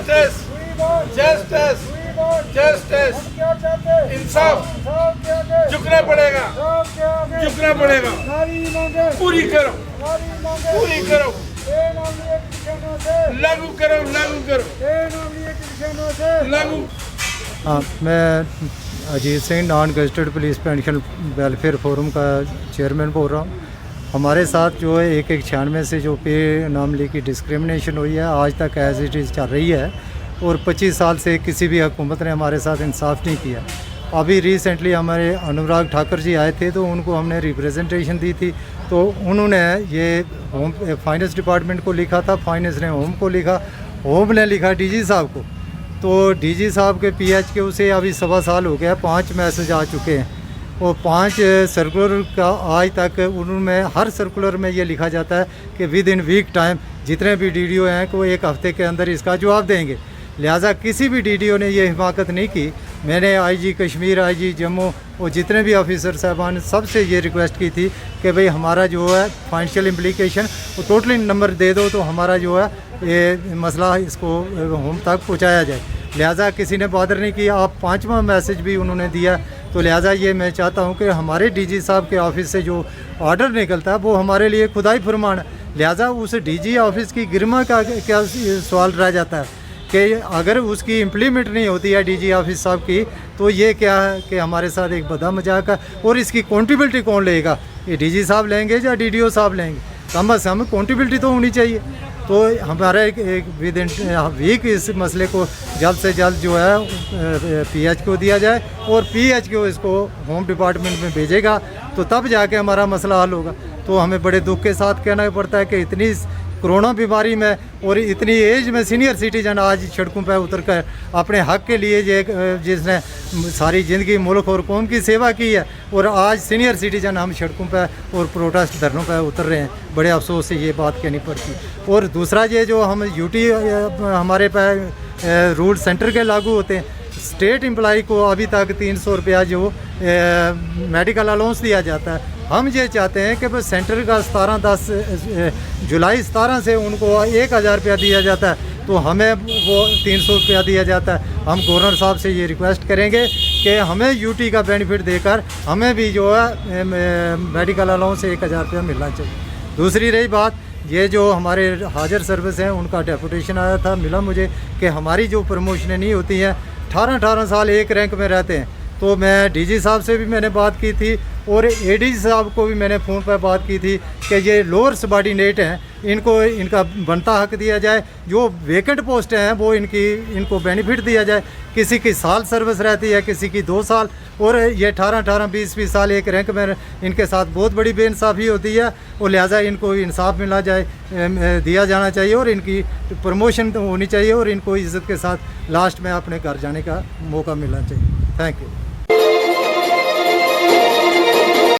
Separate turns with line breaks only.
Justice justice justice इंसाफ झुकना पड़ेगा, झुकना पड़ेगा। पूरी करो, पूरी करो, लागू करो, लागू करो, लागू।
हाँ, मैं Ajit Singh non gazetted police pension welfare forum का चेयरमैन बोल रहा हूँ। हमारे साथ जो है 196 से जो पे अनॉमली की डिस्क्रिमिनेशन हुई है आज तक एज इट इज़ चल रही है और 25 साल से किसी भी हुकूमत ने हमारे साथ इंसाफ नहीं किया। अभी रिसेंटली हमारे अनुराग ठाकुर जी आए थे तो उनको हमने रिप्रेजेंटेशन दी थी, तो उन्होंने ये होम फाइनेंस डिपार्टमेंट को लिखा था, फाइनेंस ने होम को लिखा, होम ने लिखा डीजी साहब को। तो डीजी साहब के PHQ से अभी 1.25 साल हो गया, 5 मैसेज आ चुके हैं और 5 सर्कुलर का आज तक उनमें हर सर्कुलर में ये लिखा जाता है कि विद इन वीक टाइम जितने भी DDO हैं को 1 हफ्ते के अंदर इसका जवाब देंगे। लिहाजा किसी भी DDO ने ये हिमाकत नहीं की। मैंने IG कश्मीर, IG जम्मू और जितने भी ऑफिसर साहबान सबसे ये रिक्वेस्ट की थी कि भाई हमारा जो है फाइनेंशियल इम्प्लीकेशन वो टोटली नंबर दे दो तो हमारा जो है ये मसला इसको होम तक पहुँचाया जाए। लिहाजा किसी ने बॉदर नहीं किया। आप 5वां मैसेज भी उन्होंने दिया, तो लिहाजा ये मैं चाहता हूँ कि हमारे DG साहब के ऑफिस से जो ऑर्डर निकलता है वो हमारे लिए खुदाई फरमान है। लिहाजा उस DG ऑफिस की गरिमा का क्या सवाल रह जाता है कि अगर उसकी इम्प्लीमेंट नहीं होती है DG ऑफिस साहब की, तो ये क्या है कि हमारे साथ एक बदा मजाक है। और इसकी अकाउंटेबिलिटी कौन लेगा, ये DG साहब लेंगे या DDO साहब लेंगे? कम अज़ कम अकाउंटेबिलिटी तो होनी चाहिए। तो हमारा एक विद इन वीक इस मसले को जल्द से जल्द जो है PHQ दिया जाए और PHQ इसको होम डिपार्टमेंट में भेजेगा तो तब जाके हमारा मसला हल होगा। तो हमें बड़े दुख के साथ कहना पड़ता है कि इतनी कोरोना बीमारी में और इतनी एज में सीनियर सिटीजन आज सड़कों पर उतर कर अपने हक के लिए जिसने सारी ज़िंदगी मुल्क और कौम की सेवा की है और आज सीनियर सिटीजन हम सड़कों पर और प्रोटेस्ट धरनों पर उतर रहे हैं। बड़े अफसोस से ये बात कहनी पड़ती। और दूसरा ये जो हम ड्यूटी हमारे पर रूल सेंटर के लागू होते हैं, स्टेट एम्प्लॉई को अभी तक 300 रुपया जो मेडिकल अलाउंस दिया जाता है। हम ये चाहते हैं कि बस सेंटर का 17 जुलाई से उनको 1000 रुपया दिया जाता है, तो हमें वो 300 रुपया दिया जाता है। हम गवर्नर साहब से ये रिक्वेस्ट करेंगे कि हमें UT का बेनिफिट देकर हमें भी जो है मेडिकल अलाउंस 1000 रुपया मिलना चाहिए। दूसरी रही बात, ये जो हमारे हाजिर सर्विस हैं उनका डेपुटेशन आया था, मिला मुझे कि हमारी जो प्रमोशनें नहीं होती हैं, 18 साल एक रैंक में रहते हैं। तो मैं DG साहब से भी मैंने बात की थी और ADG साहब को भी मैंने फ़ोन पर बात की थी कि ये लोअर सबॉर्डिनेट हैं, इनको इनका बनता हक दिया जाए। जो वेकेंट पोस्ट हैं वो इनको बेनिफिट दिया जाए। किसी की साल सर्विस रहती है, किसी की 2 साल, और ये 18 20 साल एक रैंक में इनके साथ बहुत बड़ी बेइंसाफ़ी होती है और लिहाजा इनको इंसाफ मिलना जाए, दिया जाना चाहिए और इनकी प्रमोशन होनी चाहिए और इनको इज़्ज़त के साथ लास्ट में अपने घर जाने का मौका मिलना चाहिए। Thank you.